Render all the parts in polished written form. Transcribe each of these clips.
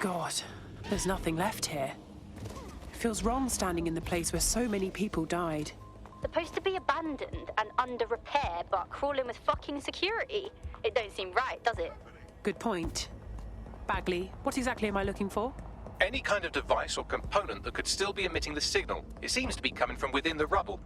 God, there's nothing left here. It feels wrong standing in the place where so many people died. Supposed to be abandoned and under repair, but crawling with fucking security. It don't seem right, does it? Good point. Bagley, what exactly am I looking for? Any kind of device or component that could still be emitting the signal. It seems to be coming from within the rubble.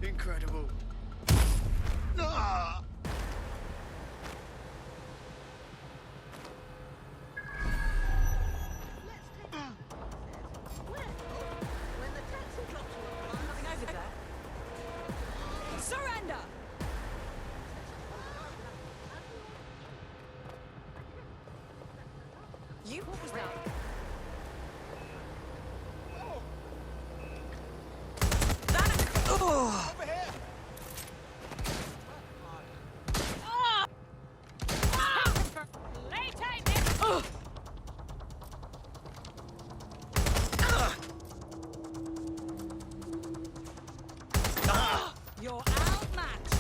Incredible. Ah! Surrender! What was that? Over here! You're outmatched!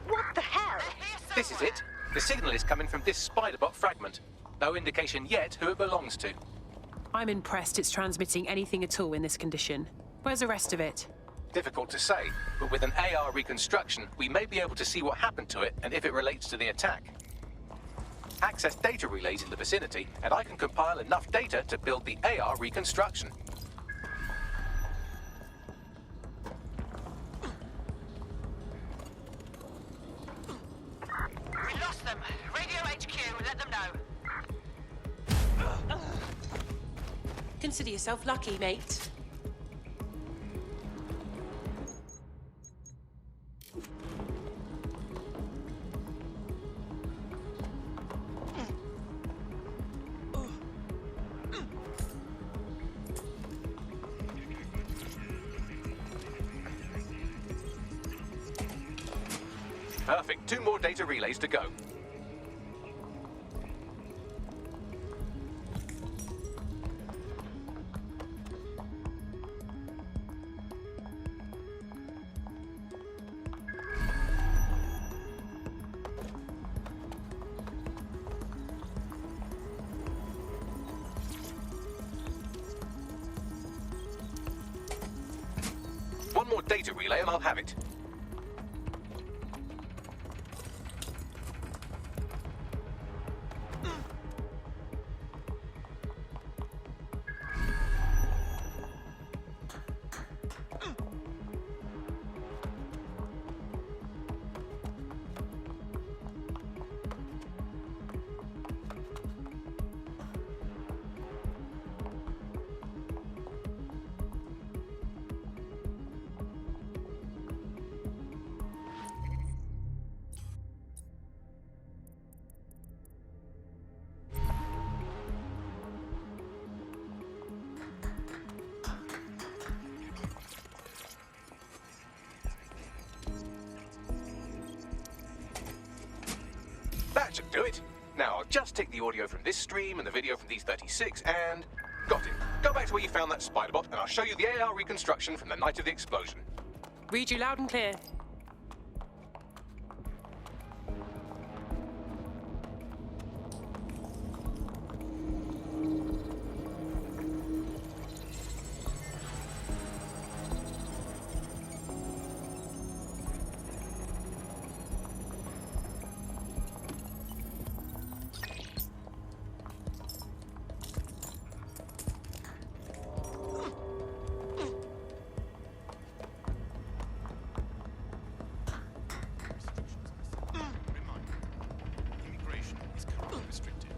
What the hell? This is it. The signal is coming from this Spiderbot fragment. No indication yet who it belongs to. I'm impressed it's transmitting anything at all in this condition. Where's the rest of it? Difficult to say, but with an AR reconstruction, we may be able to see what happened to it and if it relates to the attack. Access data relays in the vicinity, and I can compile enough data to build the AR reconstruction. We lost them. Radio HQ, let them know. Consider yourself lucky, mate. Perfect. 2 more data relays to go. One more data relay and I'll have it. That should do it. Now I'll just take the audio from this stream and the video from these 36 and... got it. Go back. back to where you found that spider bot, and I'll show you the AR reconstruction from the night of the explosion. Read you loud and clear. Immigration is currently restricted.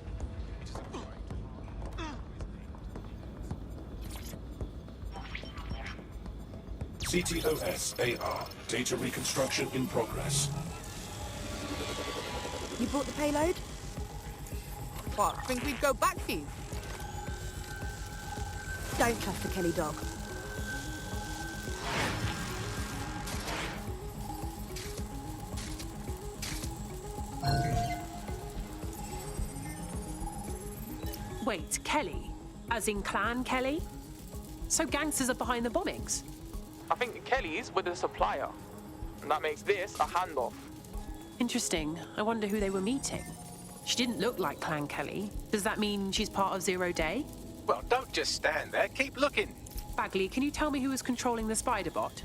It is CTOS AR. Data reconstruction in progress. You brought the payload? What, think we'd go back for you? Don't trust the Kelly dog. Wait, Kelly? As in Clan Kelly? So gangsters are behind the bombings? I think Kelly's with a supplier, and that makes this a handoff. Interesting. I wonder who they were meeting. She didn't look like Clan Kelly. Does that mean she's part of Zero Day? Well, don't just stand there. Keep looking. Bagley, can you tell me who was controlling the spider bot?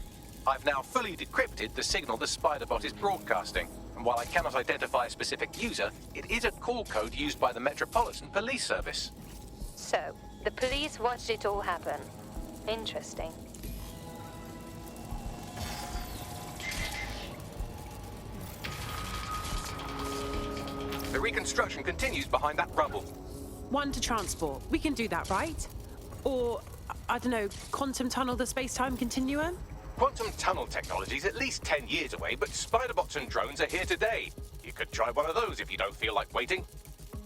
I've now fully decrypted the signal the spider bot is broadcasting. And while I cannot identify a specific user, it is a call code used by the Metropolitan Police Service. So, the police watched it all happen. Interesting. The reconstruction continues behind that rubble. One to transport. We can do that, right? Or, I don't know, quantum tunnel the space-time continuum? Quantum tunnel technology is at least 10 years away, but spider bots and drones are here today. You could try one of those if you don't feel like waiting.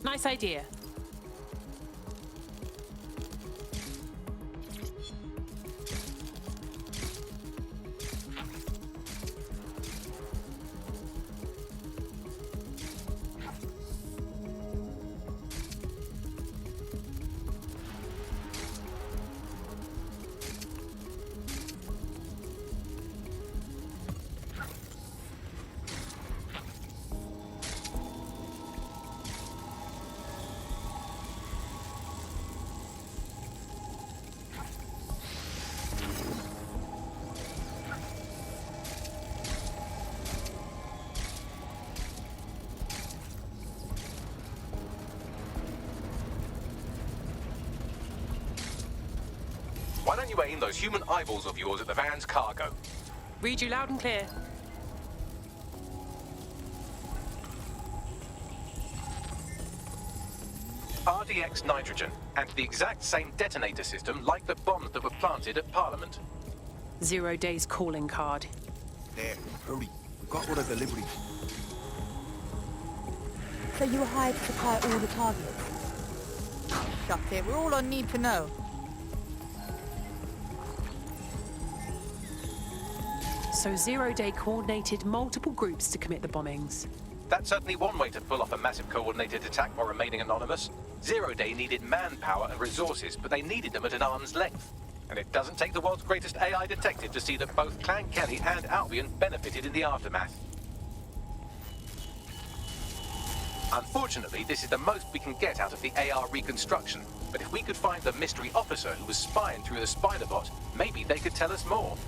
Nice idea. Why don't you aim those human eyeballs of yours at the van's cargo? Read you loud and clear. RDX nitrogen, and the exact same detonator system like the bombs that were planted at Parliament. 0 Day's calling card. There, hurry. We've got all the deliveries. So you were hired to supply all the targets? Shut it, we're all on need to know. So 0 Day coordinated multiple groups to commit the bombings. That's certainly one way to pull off a massive coordinated attack while remaining anonymous. 0 Day needed manpower and resources, but they needed them at an arm's length. And it doesn't take the world's greatest AI detective to see that both Clan Kelly and Albion benefited in the aftermath. Unfortunately, this is the most we can get out of the AR reconstruction. But if we could find the mystery officer who was spying through the spider bot, maybe they could tell us more.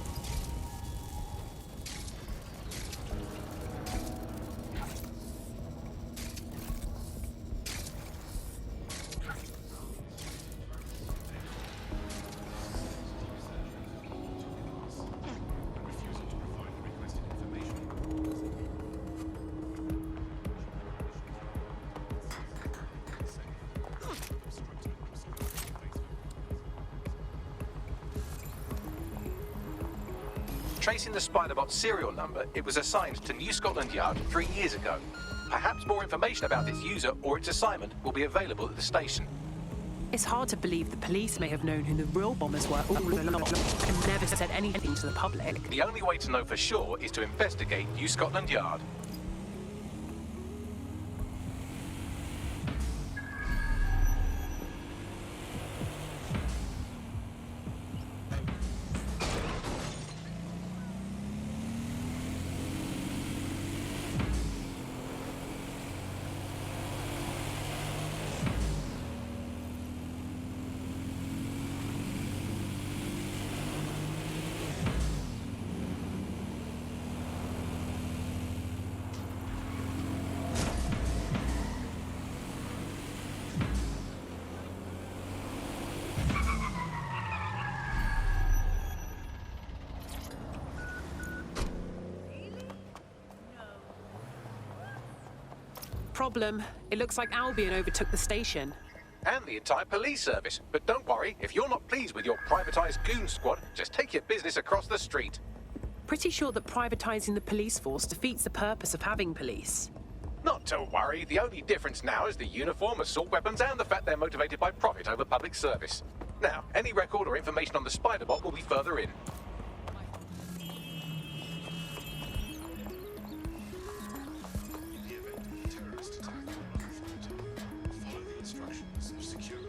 Tracing the Spider-Bot's serial number, it was assigned to New Scotland Yard 3 years ago. Perhaps more information about its user or its assignment will be available at the station. It's hard to believe the police may have known who the real bombers were all along and never said anything to the public. The only way to know for sure is to investigate New Scotland Yard. problem. It looks like Albion overtook the station. And the entire police service. But don't worry, if you're not pleased with your privatized goon squad, just take your business across the street. Pretty sure that privatizing the police force defeats the purpose of having police. Not to worry, the only difference now is the uniform, assault weapons, and the fact they're motivated by profit over public service. Now, any record or information on the Spider-Bot will be further in. In the event of a terrorist attack on Gotham, follow the instructions of security.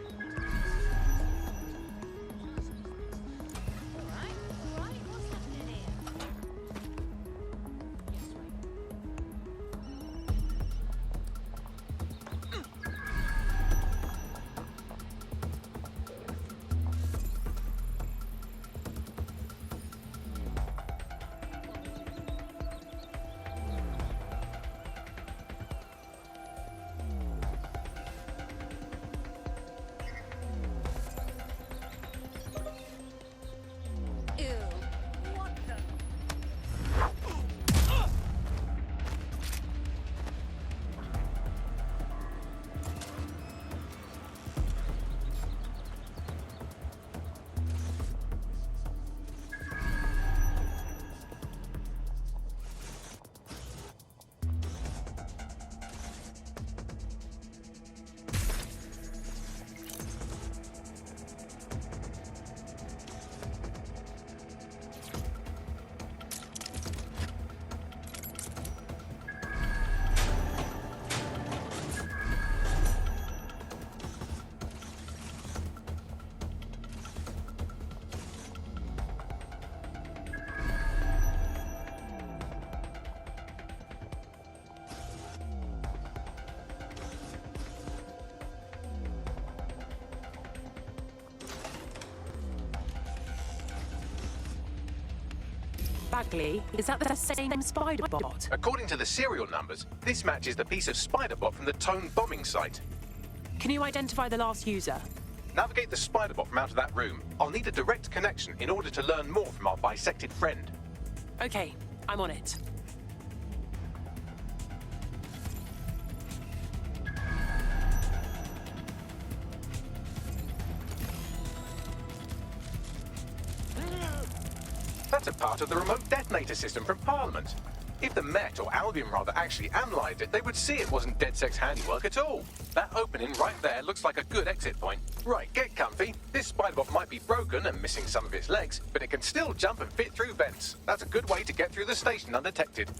Bagley, is that the same Spider-Bot? According to the serial numbers, this matches the piece of Spider-Bot from the Tone bombing site. Can you identify the last user? Navigate the Spider-Bot from out of that room. I'll need a direct connection in order to learn more from our bisected friend. Okay, I'm on it. That's a part of the remote detonator system from Parliament. If the Met, or Albion rather, actually analysed it, they would see it wasn't DedSec's handiwork at all. That opening right there looks like a good exit point. Right, get comfy. This Spider-Bot might be broken and missing some of its legs, but it can still jump and fit through vents. That's a good way to get through the station undetected.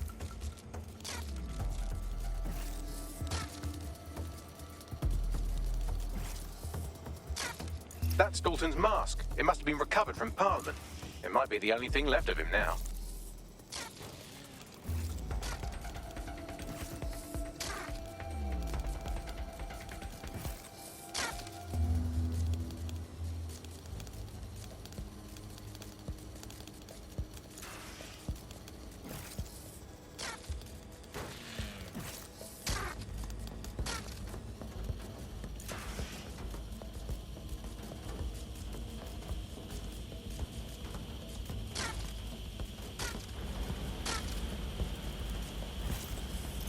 That's Dalton's mask. It must have been recovered from Parliament. It might be the only thing left of him now.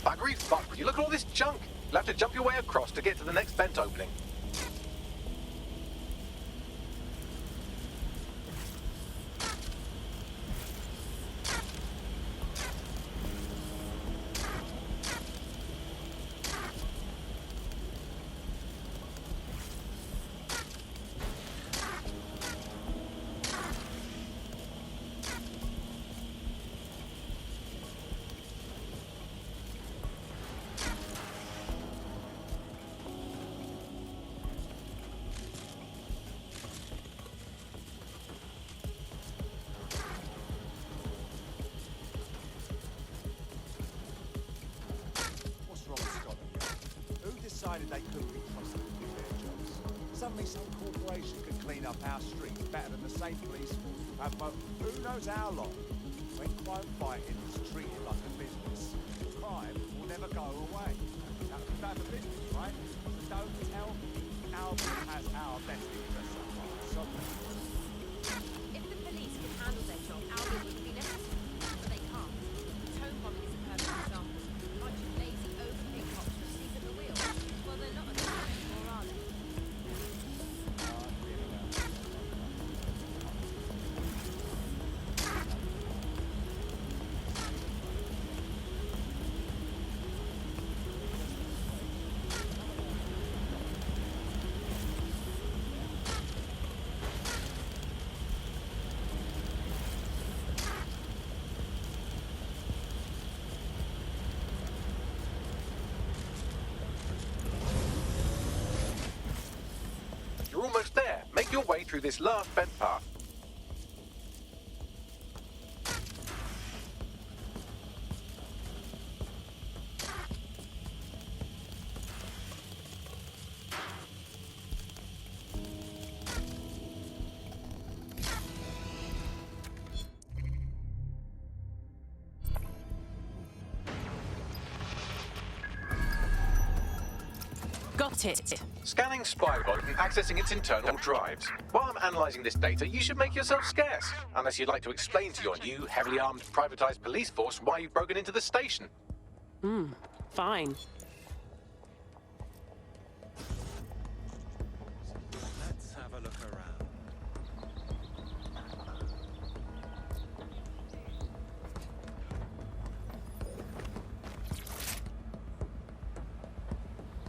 Buggery fuck, would you look at all this junk? You'll have to jump your way across to get to the next vent opening. Decided they couldn't be trusted to do their jobs. Suddenly some corporation could clean up our streets better than the same police force who have who knows how long. When crime fighting is treated like a business, crime will never go away. That's bad for business, right? So don't tell me Albion has our best interests at heart. So if the police could handle their job, Albion would be necessary, but they can't. Tone bombing is a perfect example. A bunch of lazy, overpaid cops receive the through this last bent path. Got it. Scanning Spybot and accessing its internal drives. While I'm analysing this data, you should make yourself scarce. Unless you'd like to explain to your new, heavily armed, privatised police force why you've broken into the station. Fine. Let's have a look around.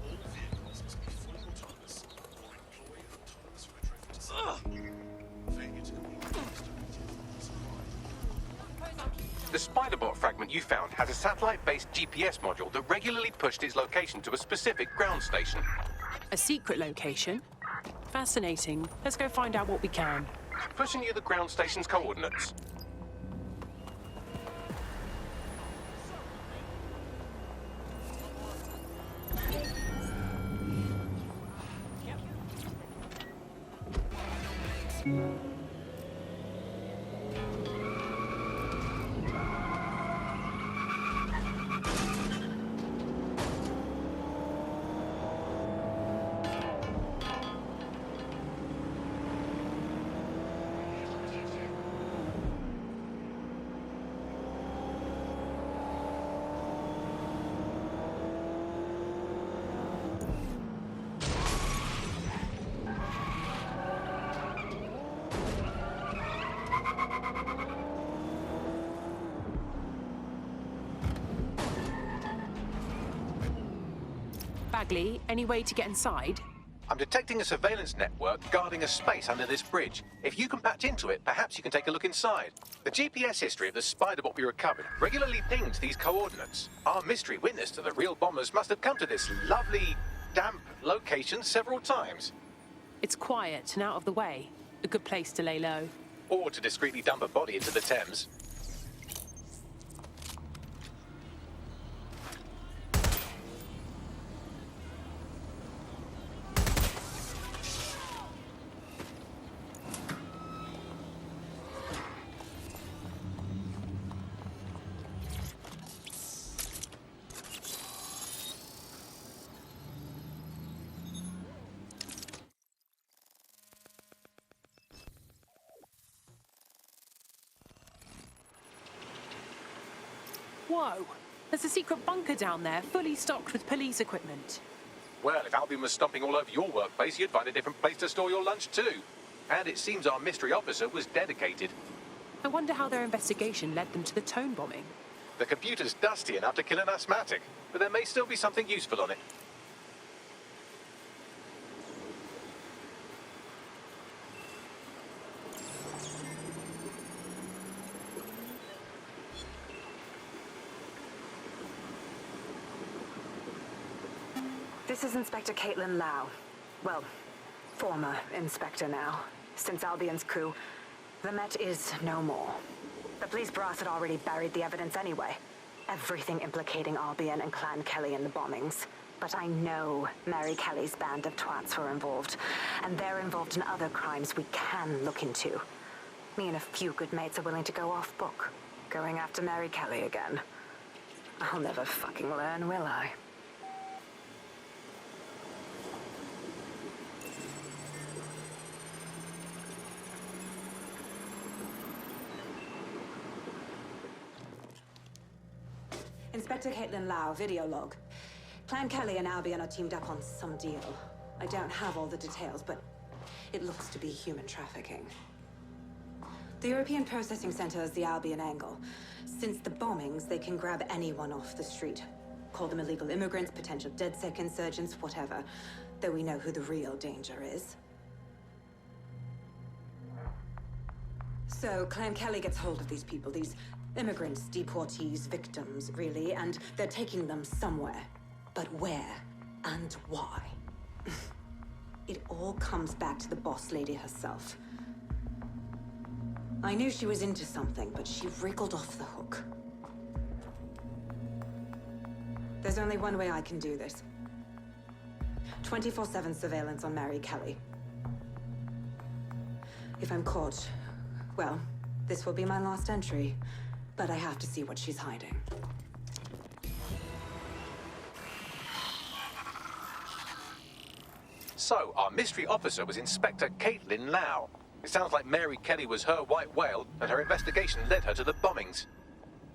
All vehicles must be fully autonomous or employ autonomous retrofit. Failure to complete the is The Spiderbot fragment you found has a satellite-based GPS module that regularly pushed its location to a specific ground station. A secret location? Fascinating. Let's go find out what we can. Pushing you the ground station's coordinates. Bagley, any way to get inside? I'm detecting a surveillance network guarding a space under this bridge. If you can patch into it, perhaps you can take a look inside. The GPS history of the Spiderbot we recovered regularly pings these coordinates. Our mystery witness to the real bombers must have come to this lovely, damp location several times. It's quiet and out of the way. A good place to lay low. Or to discreetly dump a body into the Thames. Whoa! There's a secret bunker down there, fully stocked with police equipment. Well, if Albion was stomping all over your workplace, you'd find a different place to store your lunch too. And it seems our mystery officer was dedicated. I wonder how their investigation led them to the Tone bombing. The computer's dusty enough to kill an asthmatic, but there may still be something useful on it. This is Inspector Caitlin Lau. Well, former inspector now. Since Albion's coup, the Met is no more. The police brass had already buried the evidence anyway. Everything implicating Albion and Clan Kelly in the bombings. But I know Mary Kelly's band of twats were involved, and they're involved in other crimes we can look into. Me and a few good mates are willing to go off book, going after Mary Kelly again. I'll never fucking learn, will I? Inspector Caitlin Lau, video log. Clan Kelly and Albion are teamed up on some deal. I don't have all the details, but it looks to be human trafficking. The European Processing Center is the Albion angle. Since the bombings, they can grab anyone off the street. Call them illegal immigrants, potential DedSec insurgents, whatever. Though we know who the real danger is. So, Clan Kelly gets hold of these people, these immigrants, deportees, victims, really, and they're taking them somewhere. But where and why? It all comes back to the boss lady herself. I knew she was into something, but she wriggled off the hook. There's only one way I can do this. 24/7 surveillance on Mary Kelly. If I'm caught, well, this will be my last entry. But I have to see what she's hiding. So, our mystery officer was Inspector Caitlin Lau. It sounds like Mary Kelly was her white whale, and her investigation led her to the bombings.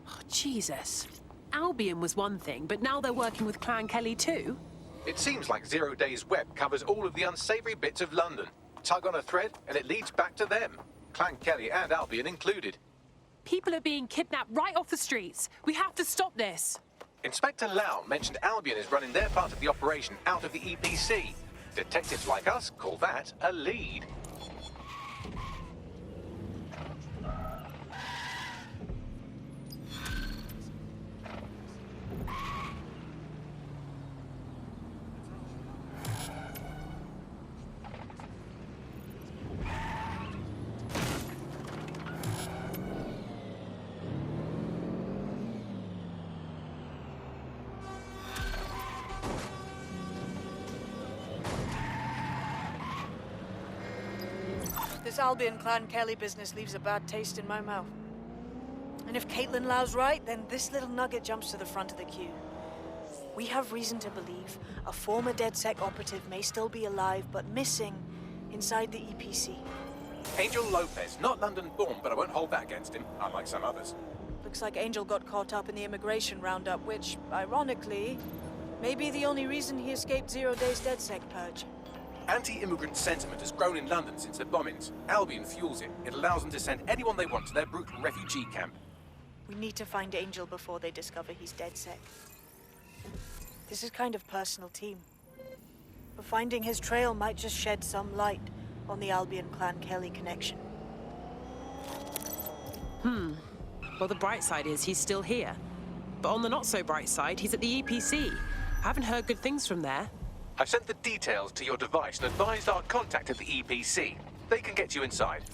Oh, Jesus. Albion was one thing, but now they're working with Clan Kelly too? It seems like Zero Days Web covers all of the unsavory bits of London. Tug on a thread, and it leads back to them. Clan Kelly and Albion included. People are being kidnapped right off the streets. We have to stop this. Inspector Lau mentioned Albion is running their part of the operation out of the EPC. Detectives like us call that a lead. This Albion Clan Kelly business leaves a bad taste in my mouth. And if Caitlin Lau's right, then this little nugget jumps to the front of the queue. We have reason to believe a former DedSec operative may still be alive, but missing inside the EPC. Angel Lopez, not London-born, but I won't hold that against him, unlike some others. Looks like Angel got caught up in the immigration roundup, which, ironically, may be the only reason he escaped 0 Days DedSec purge. Anti-immigrant sentiment has grown in London since the bombings. Albion fuels it. It allows them to send anyone they want to their brutal refugee camp. We need to find Angel before they discover he's DedSec. This is kind of personal team. But finding his trail might just shed some light on the Albion Clan Kelly connection. Well, the bright side is he's still here. But on the not-so-bright side, he's at the EPC. I haven't heard good things from there. I've sent the details to your device and advised our contact at the EPC. They can get you inside.